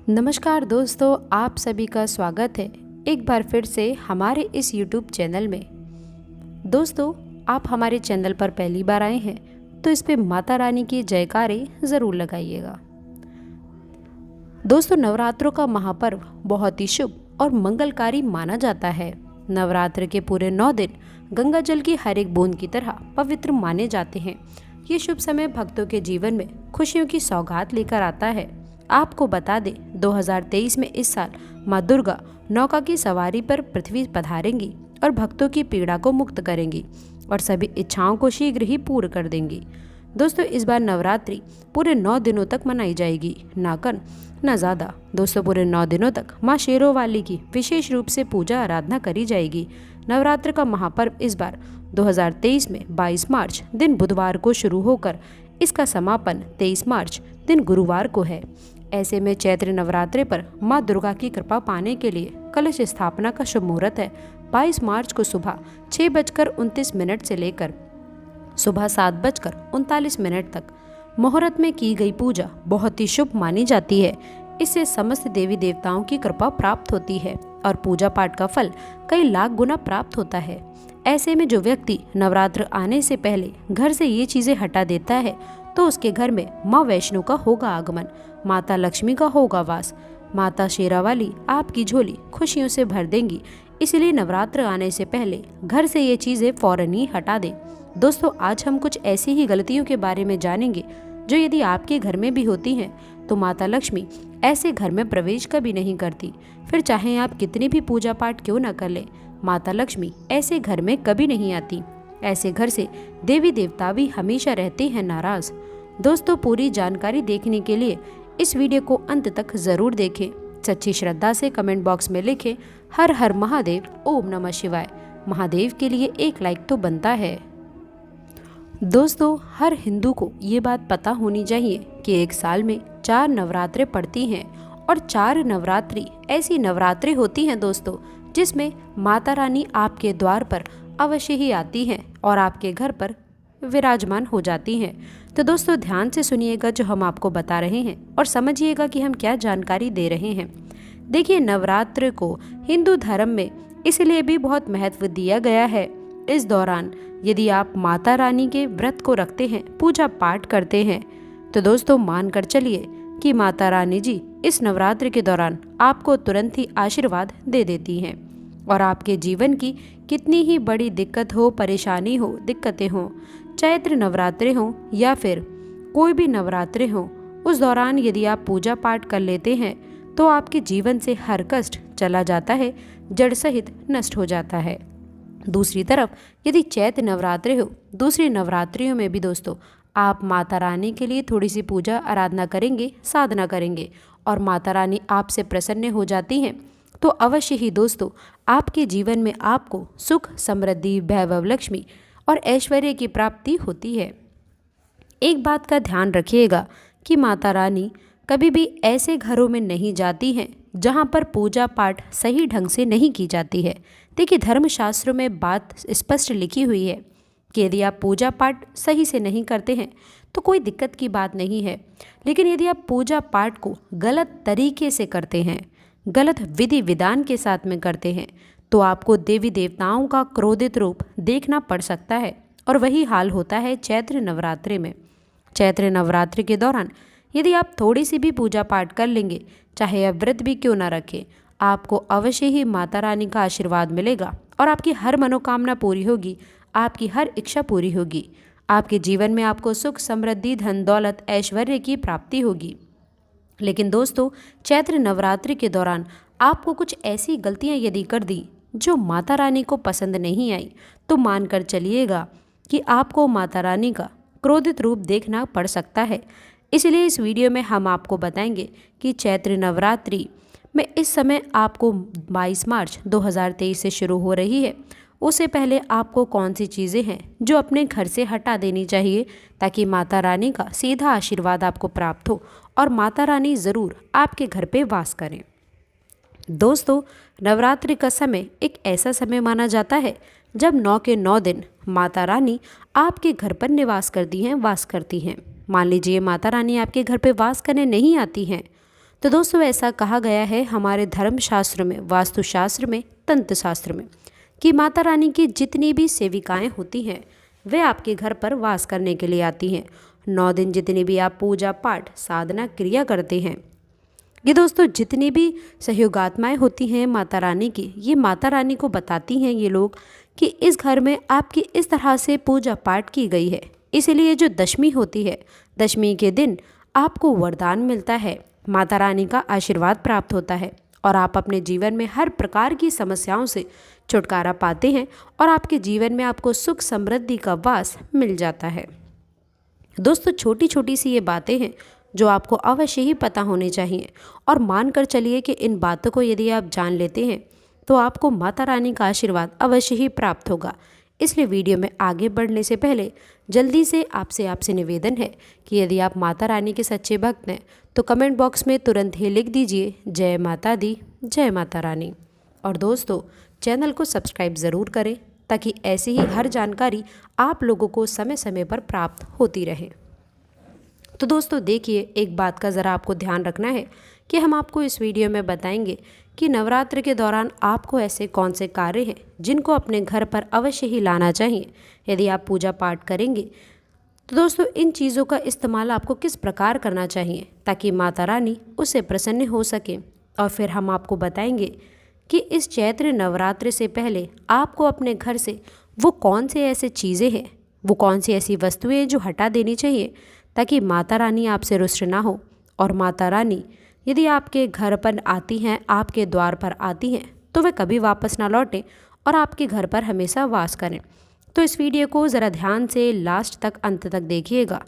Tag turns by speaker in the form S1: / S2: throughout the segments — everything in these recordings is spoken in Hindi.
S1: नमस्कार दोस्तों, आप सभी का स्वागत है एक बार फिर से हमारे इस YouTube चैनल में। दोस्तों, आप हमारे चैनल पर पहली बार आए हैं तो इस पे माता रानी की जयकारे ज़रूर लगाइएगा। दोस्तों, नवरात्रों का महापर्व बहुत ही शुभ और मंगलकारी माना जाता है। नवरात्र के पूरे 9 दिन गंगा जल की हर एक बूंद की तरह पवित्र माने जाते हैं। ये शुभ समय भक्तों के जीवन में खुशियों की सौगात लेकर आता है। आपको बता दें, 2023 में इस साल माँ दुर्गा नौका की सवारी पर पृथ्वी पधारेंगी और भक्तों की पीड़ा को मुक्त करेंगी और सभी इच्छाओं को शीघ्र ही पूर्ण कर देंगी। दोस्तों, इस बार नवरात्रि पूरे 9 दिनों तक मनाई जाएगी, ना कम ना ज़्यादा। दोस्तों, पूरे 9 दिनों तक माँ शेरों वाली की विशेष रूप से पूजा आराधना करी जाएगी। नवरात्र का महापर्व इस बार 2023 में 22 मार्च दिन बुधवार को शुरू होकर इसका समापन 23 मार्च दिन गुरुवार को है। ऐसे में चैत्र नवरात्रि पर माँ दुर्गा की कृपा पाने के लिए कलश स्थापना का शुभ मुहूर्त है 22 मार्च को सुबह 6:29 से लेकर सुबह 7:39 तक। मुहूर्त में की गई पूजा बहुत ही शुभ मानी जाती है। इससे समस्त देवी देवताओं की कृपा प्राप्त होती है और पूजा पाठ का फल कई लाख गुना प्राप्त होता है। ऐसे में जो व्यक्ति नवरात्र आने से पहले घर से ये चीज़ें हटा देता है तो उसके घर में माँ वैष्णो का होगा आगमन, माता लक्ष्मी का होगा वास। माता शेरावाली आपकी झोली खुशियों से भर देंगी। इसलिए नवरात्र आने से पहले घर से ये चीज़ें फौरन ही हटा दें। दोस्तों, आज हम कुछ ऐसी ही गलतियों के बारे में जानेंगे जो यदि आपके घर में भी होती हैं तो माता लक्ष्मी ऐसे घर में प्रवेश कभी नहीं करती। फिर चाहे आप कितनी भी पूजा पाठ क्यों न कर लें, माता लक्ष्मी ऐसे घर में कभी नहीं आती। ऐसे घर से देवी देवता भी हमेशा रहते हैं नाराज। दोस्तों, पूरी जानकारी देखने के लिए इस वीडियो को अंत तक जरूर देखें। सच्ची श्रद्धा से कमेंट बॉक्स में लिखें हर हर महादेव, ओम नमः शिवाय। महादेव के लिए एक लाइक तो बनता है। दोस्तों, हर हिंदू को ये बात पता होनी चाहिए कि एक साल में 4 नवरात्रे पड़ती हैं और 4 नवरात्रि ऐसी नवरात्रि होती हैं दोस्तों, जिसमें माता रानी आपके द्वार पर अवश्य ही आती हैं और आपके घर पर विराजमान हो जाती हैं। तो दोस्तों, ध्यान से सुनिएगा जो हम आपको बता रहे हैं और समझिएगा कि हम क्या जानकारी दे रहे हैं। देखिए, नवरात्र को हिंदू धर्म में इसलिए भी बहुत महत्व दिया गया है। इस दौरान यदि आप माता रानी के व्रत को रखते हैं, पूजा पाठ करते हैं, तो दोस्तों मानकर चलिए कि माता रानी जी इस नवरात्र के दौरान आपको तुरंत ही आशीर्वाद दे देती हैं और आपके जीवन की कितनी ही बड़ी दिक्कत हो, परेशानी हो, दिक्कतें हों, चैत्र नवरात्रे हों या फिर कोई भी नवरात्रे हों, उस दौरान यदि आप पूजा पाठ कर लेते हैं तो आपके जीवन से हर कष्ट चला जाता है, जड़ सहित नष्ट हो जाता है। दूसरी तरफ यदि चैत्र नवरात्रि हो, दूसरी नवरात्रियों में भी दोस्तों आप माता रानी के लिए थोड़ी सी पूजा आराधना करेंगे, साधना करेंगे और माता रानी आपसे प्रसन्न हो जाती हैं तो अवश्य ही दोस्तों आपके जीवन में आपको सुख, समृद्धि, वैभव, लक्ष्मी और ऐश्वर्य की प्राप्ति होती है। एक बात का ध्यान रखिएगा कि माता रानी कभी भी ऐसे घरों में नहीं जाती हैं जहां पर पूजा पाठ सही ढंग से नहीं की जाती है। देखिए, धर्मशास्त्रों में बात स्पष्ट लिखी हुई है कि यदि आप पूजा पाठ सही से नहीं करते हैं तो कोई दिक्कत की बात नहीं है, लेकिन यदि आप पूजा पाठ को गलत तरीके से करते हैं, गलत विधि विधान के साथ में करते हैं, तो आपको देवी देवताओं का क्रोधित रूप देखना पड़ सकता है। और वही हाल होता है चैत्र नवरात्रि में। चैत्र नवरात्रि के दौरान यदि आप थोड़ी सी भी पूजा पाठ कर लेंगे, चाहे आप व्रत भी क्यों ना रखें, आपको अवश्य ही माता रानी का आशीर्वाद मिलेगा और आपकी हर मनोकामना पूरी होगी, आपकी हर इच्छा पूरी होगी। आपके जीवन में आपको सुख, समृद्धि, धन दौलत, ऐश्वर्य की प्राप्ति होगी। लेकिन दोस्तों, चैत्र नवरात्रि के दौरान आपको कुछ ऐसी गलतियां यदि कर दी जो माता रानी को पसंद नहीं आई, तो मानकर चलिएगा कि आपको माता रानी का क्रोधित रूप देखना पड़ सकता है। इसलिए इस वीडियो में हम आपको बताएंगे कि चैत्र नवरात्रि में इस समय आपको 22 मार्च 2023 से शुरू हो रही है, उससे पहले आपको कौन सी चीज़ें हैं जो अपने घर से हटा देनी चाहिए ताकि माता रानी का सीधा आशीर्वाद आपको प्राप्त हो और माता रानी ज़रूर आपके घर पे वास करें। दोस्तों, नवरात्रि का समय एक ऐसा समय माना जाता है जब 9 के 9 दिन माता रानी आपके घर पर निवास करती हैं, वास करती हैं। मान लीजिए माता रानी आपके घर पे वास करने नहीं आती हैं तो दोस्तों ऐसा कहा गया है हमारे धर्मशास्त्र में, वास्तुशास्त्र में, तंत्र शास्त्र में कि माता रानी की जितनी भी सेविकाएं होती हैं वे आपके घर पर वास करने के लिए आती हैं। 9 दिन जितनी भी आप पूजा पाठ साधना क्रिया करते हैं, ये दोस्तों जितनी भी सहयोगात्माएं होती हैं माता रानी की, ये माता रानी को बताती हैं ये लोग कि इस घर में आपकी इस तरह से पूजा पाठ की गई है, इसीलिए जो दशमी होती है, दशमी के दिन आपको वरदान मिलता है, माता रानी का आशीर्वाद प्राप्त होता है और आप अपने जीवन में हर प्रकार की समस्याओं से छुटकारा पाते हैं और आपके जीवन में आपको सुख समृद्धि का वास मिल जाता है। दोस्तों छोटी छोटी सी ये बातें हैं जो आपको अवश्य ही पता होनी चाहिए और मानकर चलिए कि इन बातों को यदि आप जान लेते हैं तो आपको माता रानी का आशीर्वाद अवश्य ही प्राप्त होगा। इसलिए वीडियो में आगे बढ़ने से पहले जल्दी से आपसे निवेदन है कि यदि आप माता रानी के सच्चे भक्त हैं तो कमेंट बॉक्स में तुरंत ही लिख दीजिए जय माता दी, जय माता रानी। और दोस्तों चैनल को सब्सक्राइब ज़रूर करें ताकि ऐसी ही हर जानकारी आप लोगों को समय समय पर प्राप्त होती रहे। तो दोस्तों देखिए, एक बात का ज़रा आपको ध्यान रखना है कि हम आपको इस वीडियो में बताएंगे कि नवरात्र के दौरान आपको ऐसे कौन से कार्य हैं जिनको अपने घर पर अवश्य ही लाना चाहिए यदि आप पूजा पाठ करेंगे। तो दोस्तों इन चीज़ों का इस्तेमाल आपको किस प्रकार करना चाहिए ताकि माता रानी उससे प्रसन्न हो सके। और फिर हम आपको बताएंगे कि इस चैत्र नवरात्र से पहले आपको अपने घर से वो कौन से ऐसे चीज़ें हैं, वो कौन सी ऐसी वस्तुएं जो हटा देनी चाहिए ताकि माता रानी आपसे रुष्ट ना हो। और माता रानी यदि आपके घर पर आती हैं, आपके द्वार पर आती हैं, तो वे कभी वापस ना लौटें और आपके घर पर हमेशा वास करें। तो इस वीडियो को ज़रा ध्यान से लास्ट तक, अंत तक देखिएगा।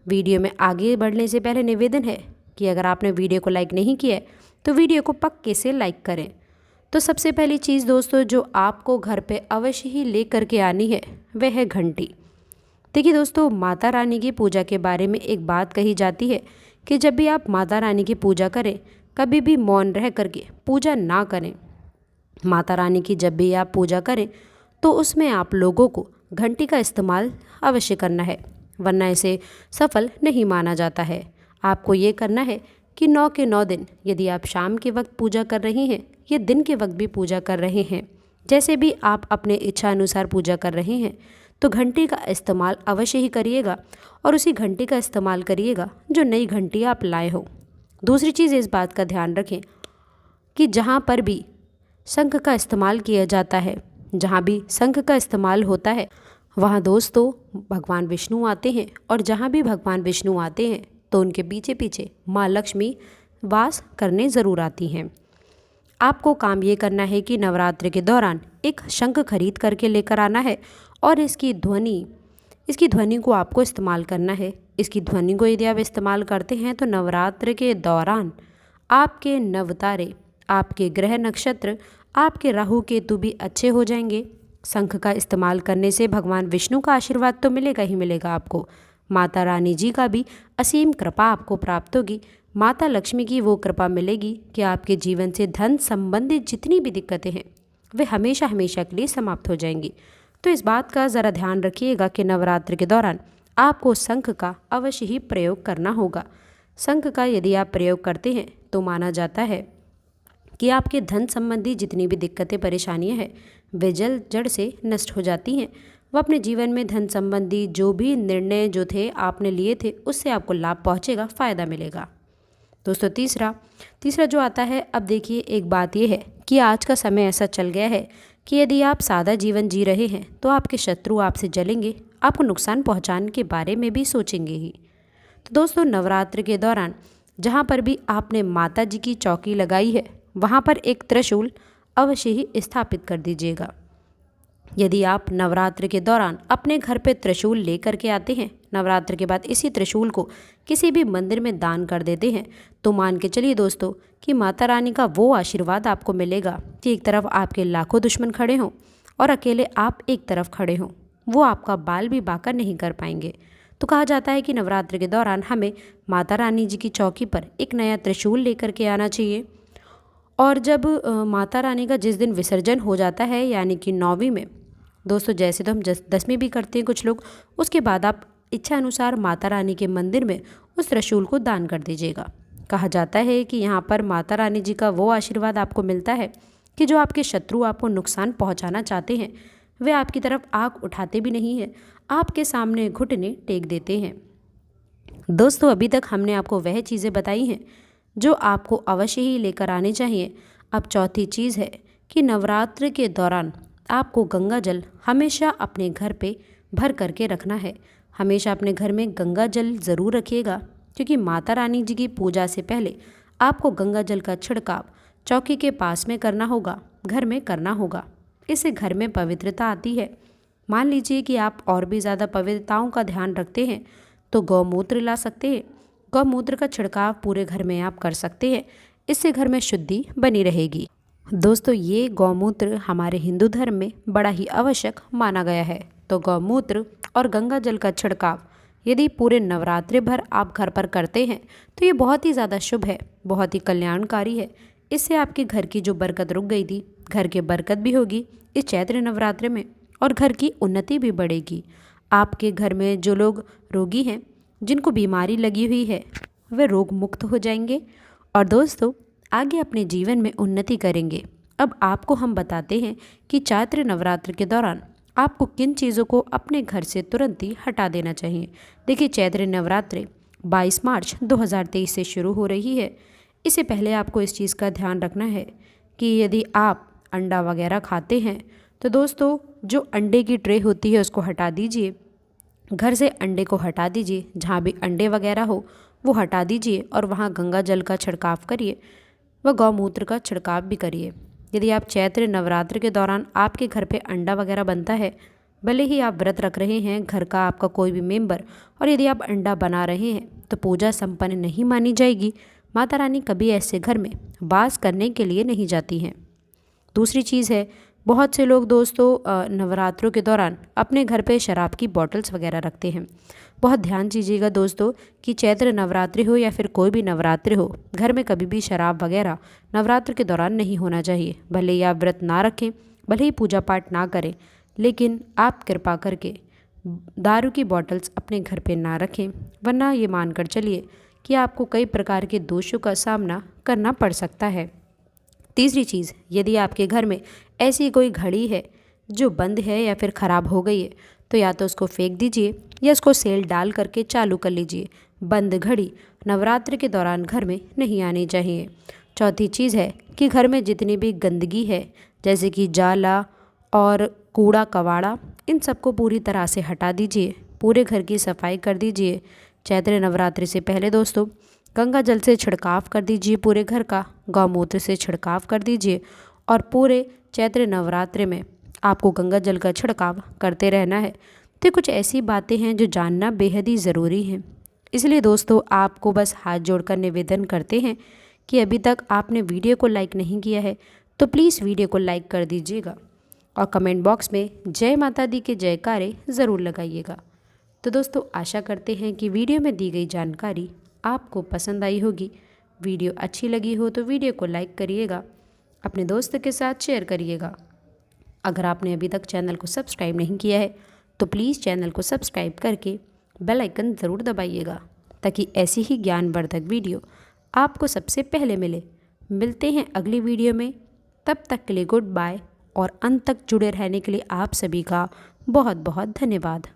S1: वीडियो में आगे बढ़ने से पहले निवेदन है कि अगर आपने वीडियो को लाइक नहीं किया है तो वीडियो को पक्के से लाइक करें। तो सबसे पहली चीज़ दोस्तों जो आपको घर पे अवश्य ही ले करके आनी है वह है घंटी। देखिए दोस्तों, माता रानी की पूजा के बारे में एक बात कही जाती है कि जब भी आप माता रानी की पूजा करें कभी भी मौन रह करके पूजा ना करें। माता रानी की जब भी आप पूजा करें तो उसमें आप लोगों को घंटी का इस्तेमाल अवश्य करना है, वरना इसे सफल नहीं माना जाता है। आपको ये करना है कि 9 के 9 दिन यदि आप शाम के वक्त पूजा कर रही हैं या दिन के वक्त भी पूजा कर रहे हैं, जैसे भी आप अपने इच्छा अनुसार पूजा कर रहे हैं, तो घंटी का इस्तेमाल अवश्य ही करिएगा और उसी घंटी का इस्तेमाल करिएगा जो नई घंटी आप लाए हो। दूसरी चीज़ इस बात का ध्यान रखें कि जहाँ पर भी शंख का इस्तेमाल किया जाता है, जहाँ भी शंख का इस्तेमाल होता है वहाँ दोस्तों भगवान विष्णु आते हैं और जहाँ भी भगवान विष्णु आते हैं तो उनके पीछे पीछे माँ लक्ष्मी वास करने ज़रूर आती हैं। आपको काम ये करना है कि नवरात्र के दौरान एक शंख खरीद करके लेकर आना है और इसकी ध्वनि को आपको इस्तेमाल करना है। इसकी ध्वनि को यदि आप इस्तेमाल करते हैं तो नवरात्र के दौरान आपके नवतारे, आपके ग्रह नक्षत्र, आपके राहु केतु भी अच्छे हो जाएंगे। शंख का इस्तेमाल करने से भगवान विष्णु का आशीर्वाद तो मिलेगा ही मिलेगा आपको, माता रानी जी का भी असीम कृपा आपको प्राप्त होगी। माता लक्ष्मी की वो कृपा मिलेगी कि आपके जीवन से धन संबंधित जितनी भी दिक्कतें हैं वे हमेशा हमेशा के लिए समाप्त हो जाएंगी। तो इस बात का ज़रा ध्यान रखिएगा कि नवरात्र के दौरान आपको शंख का अवश्य ही प्रयोग करना होगा। शंख का यदि आप प्रयोग करते हैं तो माना जाता है कि आपके धन संबंधी जितनी भी दिक्कतें परेशानियां हैं वे जड़ से नष्ट हो जाती हैं। वह अपने जीवन में धन संबंधी जो भी निर्णय जो थे आपने लिए थे उससे आपको लाभ पहुंचेगा, फ़ायदा मिलेगा। दोस्तों तीसरा जो आता है, अब देखिए एक बात यह है कि आज का समय ऐसा चल गया है कि यदि आप सादा जीवन जी रहे हैं तो आपके शत्रु आपसे जलेंगे, आपको नुकसान पहुंचाने के बारे में भी सोचेंगे ही। तो दोस्तों नवरात्र के दौरान जहां पर भी आपने माता जी की चौकी लगाई है वहां पर एक त्रिशूल अवश्य ही स्थापित कर दीजिएगा। यदि आप नवरात्र के दौरान अपने घर पे त्रिशूल लेकर के आते हैं, नवरात्र के बाद इसी त्रिशूल को किसी भी मंदिर में दान कर देते हैं, तो मान के चलिए दोस्तों कि माता रानी का वो आशीर्वाद आपको मिलेगा कि एक तरफ आपके लाखों दुश्मन खड़े हों और अकेले आप एक तरफ खड़े हों, वो आपका बाल भी बांका नहीं कर पाएंगे। तो कहा जाता है कि नवरात्र के दौरान हमें माता रानी जी की चौकी पर एक नया त्रिशूल लेकर के आना चाहिए। और जब माता रानी का जिस दिन विसर्जन हो जाता है यानी कि 9वीं में दोस्तों, जैसे तो हम 10वीं भी करते हैं कुछ लोग, उसके बाद आप इच्छा अनुसार माता रानी के मंदिर में उस त्रिशूल को दान कर दीजिएगा। कहा जाता है कि यहाँ पर माता रानी जी का वो आशीर्वाद आपको मिलता है कि जो आपके शत्रु आपको नुकसान पहुँचाना चाहते हैं वे आपकी तरफ आँख उठाते भी नहीं हैं, आपके सामने घुटने टेक देते हैं। दोस्तों, अभी तक हमने आपको वह चीज़ें बताई हैं जो आपको अवश्य ही लेकर आनी चाहिए। अब चौथी चीज़ है कि नवरात्र के दौरान आपको गंगा जल हमेशा अपने घर पे भर करके रखना है। हमेशा अपने घर में गंगा जल ज़रूर रखिएगा, क्योंकि माता रानी जी की पूजा से पहले आपको गंगा जल का छिड़काव चौकी के पास में करना होगा, घर में करना होगा। इससे घर में पवित्रता आती है। मान लीजिए कि आप और भी ज़्यादा पवित्रताओं का ध्यान रखते हैं तो गौमूत्र ला सकते हैं। गौमूत्र का छिड़काव पूरे घर में आप कर सकते हैं, इससे घर में शुद्धि बनी रहेगी। दोस्तों, ये गौमूत्र हमारे हिंदू धर्म में बड़ा ही आवश्यक माना गया है। तो गौमूत्र और गंगा जल का छिड़काव यदि पूरे नवरात्रि भर आप घर पर करते हैं तो ये बहुत ही ज़्यादा शुभ है, बहुत ही कल्याणकारी है। इससे आपके घर की जो बरकत रुक गई थी, घर की बरकत भी होगी इस चैत्र नवरात्रि में और घर की उन्नति भी बढ़ेगी। आपके घर में जो लोग रोगी हैं, जिनको बीमारी लगी हुई है, वे रोग मुक्त हो जाएंगे और दोस्तों आगे अपने जीवन में उन्नति करेंगे। अब आपको हम बताते हैं कि चैत्र नवरात्र के दौरान आपको किन चीज़ों को अपने घर से तुरंत ही हटा देना चाहिए। देखिए, चैत्र नवरात्रि 22 मार्च 2023 से शुरू हो रही है। इससे पहले आपको इस चीज़ का ध्यान रखना है कि यदि आप अंडा वगैरह खाते हैं तो दोस्तों जो अंडे की ट्रे होती है उसको हटा दीजिए। घर से अंडे को हटा दीजिए, जहाँ भी अंडे वगैरह हो वो हटा दीजिए और वहाँ गंगा जल का छिड़काव करिए व गौमूत्र का छिड़काव भी करिए। यदि आप चैत्र नवरात्र के दौरान आपके घर पे अंडा वगैरह बनता है, भले ही आप व्रत रख रहे हैं घर का आपका कोई भी मेंबर, और यदि आप अंडा बना रहे हैं तो पूजा संपन्न नहीं मानी जाएगी। माता रानी कभी ऐसे घर में वास करने के लिए नहीं जाती हैं। दूसरी चीज़ है, बहुत से लोग दोस्तों नवरात्रों के दौरान अपने घर पे शराब की बॉटल्स वगैरह रखते हैं। बहुत ध्यान दीजिएगा दोस्तों कि चैत्र नवरात्रि हो या फिर कोई भी नवरात्रि हो, घर में कभी भी शराब वगैरह नवरात्र के दौरान नहीं होना चाहिए। भले ही आप व्रत ना रखें, भले ही पूजा पाठ ना करें, लेकिन आप कृपा करके दारू की बॉटल्स अपने घर पे ना रखें, वरना ये मानकर चलिए कि आपको कई प्रकार के दोषों का सामना करना पड़ सकता है। तीसरी चीज़, यदि आपके घर में ऐसी कोई घड़ी है जो बंद है या फिर ख़राब हो गई है तो या तो उसको फेंक दीजिए या उसको सेल डाल करके चालू कर लीजिए। बंद घड़ी नवरात्र के दौरान घर में नहीं आनी चाहिए। चौथी चीज़ है कि घर में जितनी भी गंदगी है, जैसे कि जाला और कूड़ा कबाड़ा, इन सबको पूरी तरह से हटा दीजिए। पूरे घर की सफाई कर दीजिए। चैत्र नवरात्रि से पहले दोस्तों गंगा जल से छिड़काव कर दीजिए पूरे घर का, गौमूत्र से छिड़काव कर दीजिए और पूरे चैत्र नवरात्रि में आपको गंगा जल का छिड़काव करते रहना है। तो कुछ ऐसी बातें हैं जो जानना बेहद ही ज़रूरी हैं। इसलिए दोस्तों आपको बस हाथ जोड़कर निवेदन करते हैं कि अभी तक आपने वीडियो को लाइक नहीं किया है तो प्लीज़ वीडियो को लाइक कर दीजिएगा और कमेंट बॉक्स में जय माता दी के जयकारे ज़रूर लगाइएगा। तो दोस्तों आशा करते हैं कि वीडियो में दी गई जानकारी आपको पसंद आई होगी। वीडियो अच्छी लगी हो तो वीडियो को लाइक करिएगा, अपने दोस्त के साथ शेयर करिएगा। अगर आपने अभी तक चैनल को सब्सक्राइब नहीं किया है तो प्लीज़ चैनल को सब्सक्राइब करके बेल आइकन ज़रूर दबाइएगा, ताकि ऐसी ही ज्ञानवर्धक वीडियो आपको सबसे पहले मिले। मिलते हैं अगली वीडियो में, तब तक के लिए गुड बाय और अंत तक जुड़े रहने के लिए आप सभी का बहुत बहुत धन्यवाद।